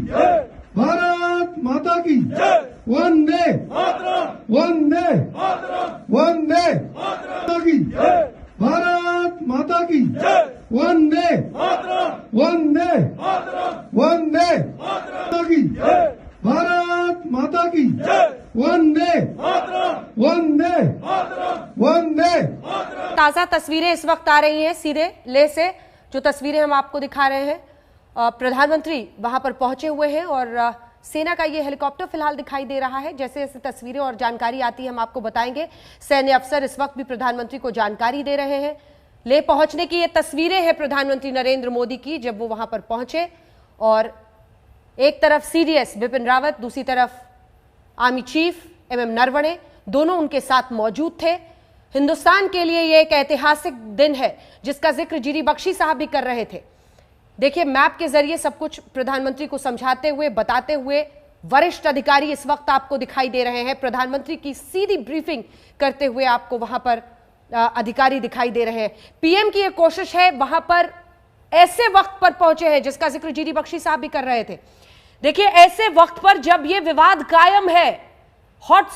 जय, भारत माता की जय, वंदे मातरम, वंदे मातरम, वंदे माता की जय, भारत माता की जय, वंदे मातरम, वंदे मातरम, वंदे माता की जय, भारत माता की जय, वंदे मातरम, वंदे मातरम, वंदे मातरम। ताजा तस्वीरें इस वक्त आ रही हैं सीधे लेह से, जो तस्वीरें हम आपको दिखा रहे हैं। प्रधानमंत्री वहां पर पहुंचे हुए हैं और सेना का ये हेलीकॉप्टर फिलहाल दिखाई दे रहा है। जैसे जैसे तस्वीरें और जानकारी आती है हम आपको बताएंगे। सैन्य अफसर इस वक्त भी प्रधानमंत्री को जानकारी दे रहे हैं। लेह पहुंचने की ये तस्वीरें हैं प्रधानमंत्री नरेंद्र मोदी की, जब वो वहां पर पहुंचे और एक तरफ सीडीएस बिपिन रावत, दूसरी तरफ आर्मी चीफ एमएम नरवणे, दोनों उनके साथ मौजूद थे। हिंदुस्तान के लिए यह एक ऐतिहासिक दिन है जिसका जिक्र जीडी बख्शी साहब भी कर रहे थे। देखिए, मैप के जरिए सब कुछ प्रधानमंत्री को समझाते हुए, बताते हुए वरिष्ठ अधिकारी इस वक्त आपको दिखाई दे रहे हैं। प्रधानमंत्री की सीधी ब्रीफिंग करते हुए आपको वहां पर अधिकारी दिखाई दे रहे हैं। पीएम की यह कोशिश है, वहां पर ऐसे वक्त पर पहुंचे हैं जिसका जिक्र जीडी बख्शी साहब भी कर रहे थे। देखिए, ऐसे वक्त पर जब यह विवाद कायम है, हॉट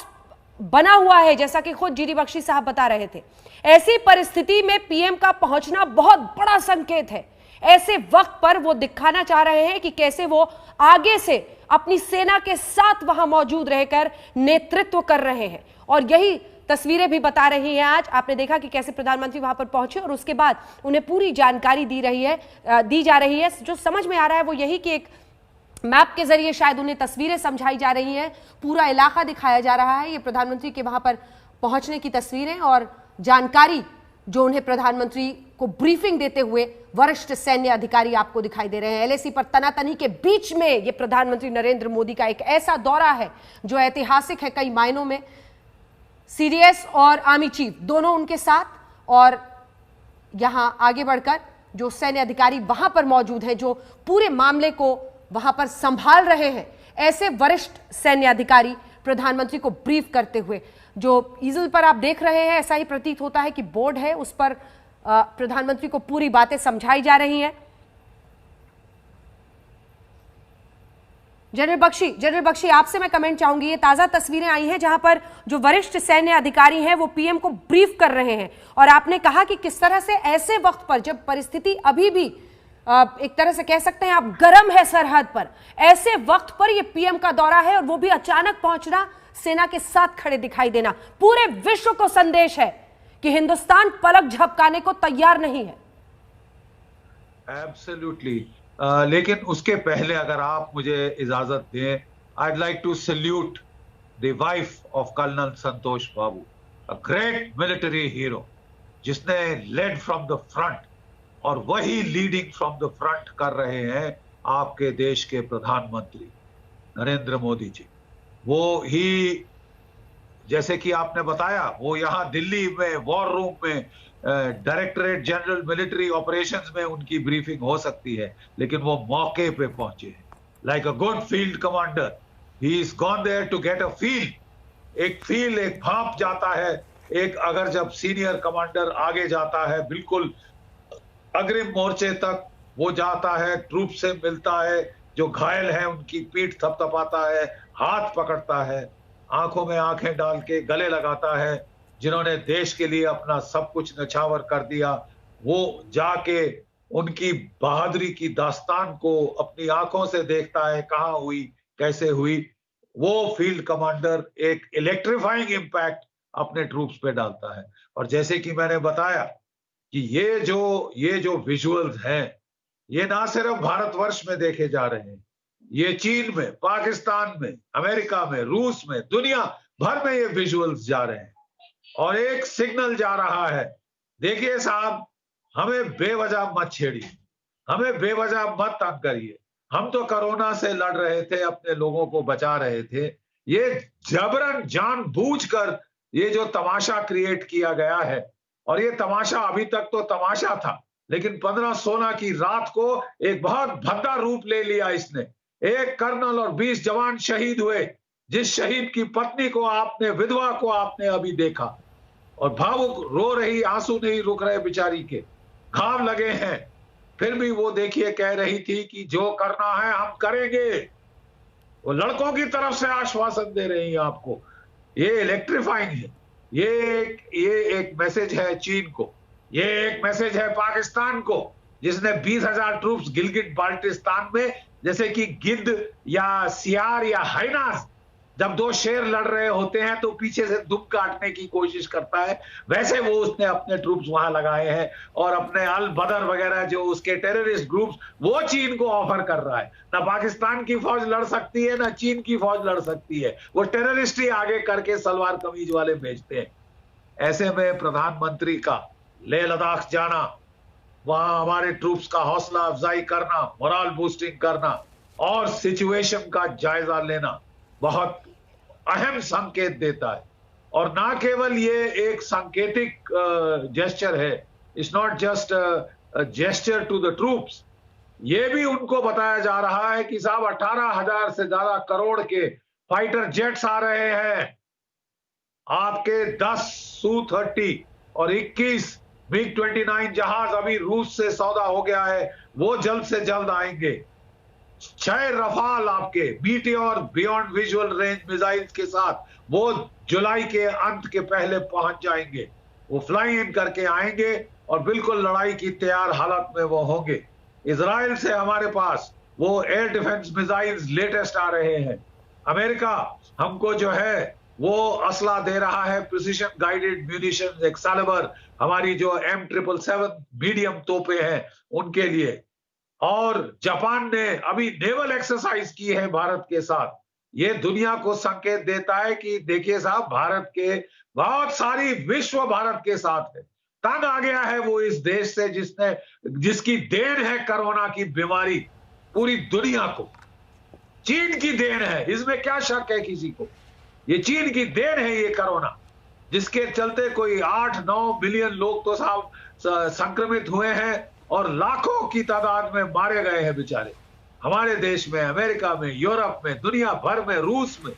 बना हुआ है, जैसा कि खुद जीडी बख्शी साहब बता रहे थे, ऐसी परिस्थिति में पीएम का पहुंचना बहुत बड़ा संकेत है। ऐसे वक्त पर वो दिखाना चाह रहे हैं कि कैसे वो आगे से अपनी सेना के साथ वहां मौजूद रहकर नेतृत्व कर रहे हैं। और यही तस्वीरें भी बता रही हैं। आज आपने देखा कि कैसे प्रधानमंत्री वहां पर पहुंचे और उसके बाद उन्हें पूरी जानकारी दी जा रही है। जो समझ में आ रहा है वो यही कि एक मैप के जरिए शायद उन्हें तस्वीरें समझाई जा रही हैं, पूरा इलाका दिखाया जा रहा है। ये प्रधानमंत्री के वहां पर पहुंचने की तस्वीरें और जानकारी जो उन्हें प्रधानमंत्री को ब्रीफिंग देते हुए वरिष्ठ सैन्य अधिकारी आपको दिखाई दे रहे हैं। एलएसी पर तनातनी के बीच में ये प्रधानमंत्री नरेंद्र मोदी का एक ऐसा दौरा है जो ऐतिहासिक है कई मायनों में। सीडीएस और आर्मी चीफ दोनों उनके साथ, और यहां आगे बढ़कर जो सैन्य अधिकारी वहां पर मौजूद हैं, जो पूरे मामले को वहां पर संभाल रहे हैं, ऐसे वरिष्ठ सैन्य अधिकारी प्रधानमंत्री को ब्रीफ करते हुए, जो ईजल पर आप देख रहे हैं, ऐसा ही प्रतीत होता है कि बोर्ड है, उस पर प्रधानमंत्री को पूरी बातें समझाई जा रही हैं। जनरल बख्शी, आपसे मैं कमेंट चाहूंगी। ये ताजा तस्वीरें आई हैं जहां पर जो वरिष्ठ सैन्य अधिकारी हैं वो पीएम को ब्रीफ कर रहे हैं, और आपने कहा कि किस तरह से ऐसे वक्त पर, जब परिस्थिति अभी भी एक तरह से कह सकते हैं आप गर्म है सरहद पर, ऐसे वक्त पर ये पीएम का दौरा है और वो भी अचानक पहुंचना, सेना के साथ खड़े दिखाई देना, पूरे विश्व को संदेश है कि हिंदुस्तान पलक झपकाने को तैयार नहीं है। एब्सोल्युटली। लेकिन उसके पहले अगर आप मुझे इजाजत दें, I'd like to salute the wife of colonel Santosh Babu, a great military hero, जिसने led from the front, और वही लीडिंग फ्रॉम द फ्रंट कर रहे हैं आपके देश के प्रधानमंत्री नरेंद्र मोदी जी। वो ही, जैसे कि आपने बताया, वो यहाँ दिल्ली में वॉर रूम में डायरेक्टरेट जनरल मिलिट्री ऑपरेशंस में उनकी ब्रीफिंग हो सकती है, लेकिन वो मौके पे पहुंचे हैं like a good field commander. He is gone there to get a feel. एक भाप जाता है, एक अगर जब सीनियर कमांडर आगे जाता है, बिल्कुल अग्रिम मोर्चे तक वो जाता है, ट्रूप से मिलता है, जो घायल है उनकी पीठ थपथपाता है, हाथ पकड़ता है, आंखों में आंखें डाल के गले लगाता है, जिन्होंने देश के लिए अपना सब कुछ न्यौछावर कर दिया, वो जाके उनकी बहादुरी की दास्तान को अपनी आंखों से देखता है, कहां हुई, कैसे हुई। वो फील्ड कमांडर एक इलेक्ट्रीफाइंग इंपैक्ट अपने ट्रूप्स पे डालता है। और जैसे कि मैंने बताया कि ये जो विजुअल्स हैं, ये ना सिर्फ भारतवर्ष में देखे जा रहे हैं, ये चीन में, पाकिस्तान में, अमेरिका में, रूस में, दुनिया भर में ये विजुअल्स जा रहे हैं। और एक सिग्नल जा रहा है, देखिए साहब, हमें बेवजह मत छेड़िए, हमें बेवजह मत तंग करिए। हम तो कोरोना से लड़ रहे थे, अपने लोगों को बचा रहे थे। ये जबरन जानबूझकर ये जो तमाशा क्रिएट किया गया है, और ये तमाशा अभी तक तो तमाशा था, लेकिन 15-16 की रात को एक बहुत भद्दा रूप ले लिया इसने। एक कर्नल और 20 जवान शहीद हुए, जिस शहीद की पत्नी को आपने, विधवा को आपने अभी देखा, और भावुक रो रही, आंसू नहीं रुक रहे बेचारी के, घाव लगे हैं, फिर भी वो देखिए कह रही थी कि जो करना है हम करेंगे, वो लड़कों की तरफ से आश्वासन दे रही हैं आपको। ये इलेक्ट्रीफाइंग है। ये एक मैसेज है चीन को, ये एक मैसेज है पाकिस्तान को, जिसने 20,000 ट्रूप्स गिलगिट बाल्टिस्तान में, जैसे कि गिद्ध या सियार या हाइनास, जब दो शेर लड़ रहे होते हैं तो पीछे से दुम काटने की कोशिश करता है, वैसे वो उसने अपने ट्रूप्स वहां लगाए हैं और अपने अल बदर वगैरह जो उसके टेररिस्ट ग्रुप्स, वो चीन को ऑफर कर रहा है। ना पाकिस्तान की फौज लड़ सकती है, ना चीन की फौज लड़ सकती है, वो टेररिस्ट ही आगे करके सलवार कमीज वाले भेजते हैं। ऐसे में प्रधानमंत्री का लेह लद्दाख जाना, वहां हमारे ट्रूप्स का हौसला अफजाई करना, मोरल बूस्टिंग करना और सिचुएशन का जायजा लेना बहुत अहम संकेत देता है। और ना केवल ये एक सांकेतिक जेस्चर है, it's not just gesture to the troops, ये भी उनको बताया जा रहा है कि साहब 18,000 से ज्यादा करोड़ के फाइटर जेट्स आ रहे हैं, आपके 10 Su-30 और 21 MiG-29 जहाज अभी रूस से सौदा हो गया है, वो जल्द से जल्द आएंगे। 6 रफाल आपके meteor beyond visual range missiles के साथ वो जुलाई के अंत के पहले पहुंच जाएंगे। वो फ्लाई इन करके आएंगे और बिल्कुल लड़ाई की तैयार हालत में वो होंगे। इजराइल से हमारे पास वो एयर डिफेंस मिसाइल्स लेटेस्ट आ रहे हैं। अमेरिका हमको जो है वो असला दे रहा है, प्रिसिशन गाइडेड म्यूनिशन एक्सेलिबर, हमारी जो M777 मीडियम तोपे हैं उनके लिए। और जापान ने अभी नेवल एक्सरसाइज की है भारत के साथ। ये दुनिया को संकेत देता है कि देखिए साहब, भारत के बहुत सारी विश्व भारत के साथ है। तंग आ गया है वो इस देश से जिसकी देन है कोरोना की बीमारी पूरी दुनिया को। चीन की देन है, इसमें क्या शक है किसी को। ये चीन की देन है ये कोरोना, जिसके चलते कोई 8-9 मिलियन लोग तो साहब संक्रमित हुए हैं और लाखों की तादाद में मारे गए हैं बेचारे। हमारे देश में, अमेरिका में, यूरोप में, दुनिया भर में, रूस में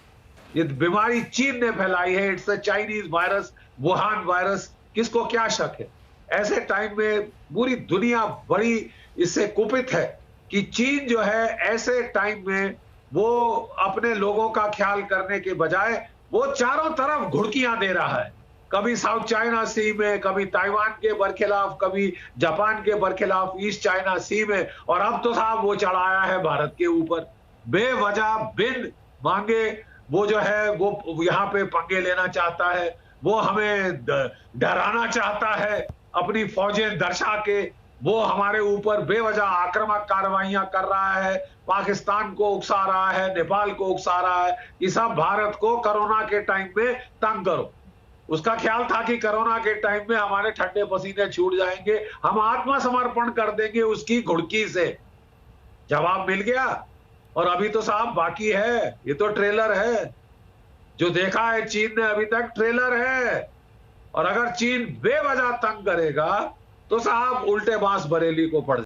ये बीमारी चीन ने फैलाई है। It's a Chinese virus, Wuhan virus, किसको क्या शक है। ऐसे टाइम में पूरी दुनिया बड़ी इससे कुपित है कि चीन जो है ऐसे टाइम में वो अपने लोगों का ख्याल करने के बजाय वो चारों तरफ घुड़कियां दे रहा है। कभी साउथ चाइना सी में, कभी ताइवान के बरखिलाफ, कभी जापान के बरखिलाफ ईस्ट चाइना सी में, और अब तो साहब वो चढ़ाया है भारत के ऊपर। बेवजह बिन मांगे वो जो है वो यहाँ पे पंगे लेना चाहता है, वो हमें डराना चाहता है अपनी फौजें दर्शा के। वो हमारे ऊपर बेवजह आक्रामक कार्रवाइयां कर रहा है, पाकिस्तान को उकसा रहा है, नेपाल को उकसा रहा है कि सब भारत को कोरोना के टाइम में तंग करो। उसका ख्याल था कि कोरोना के टाइम में हमारे ठंडे पसीने छूट जाएंगे, हम आत्मसमर्पण कर देंगे उसकी घुड़की से। जवाब मिल गया। और अभी तो साहब बाकी है, ये तो ट्रेलर है। जो देखा है चीन ने अभी तक ट्रेलर है। और अगर चीन बेवजह तंग करेगा तो साहब उल्टे बांस बरेली को पड़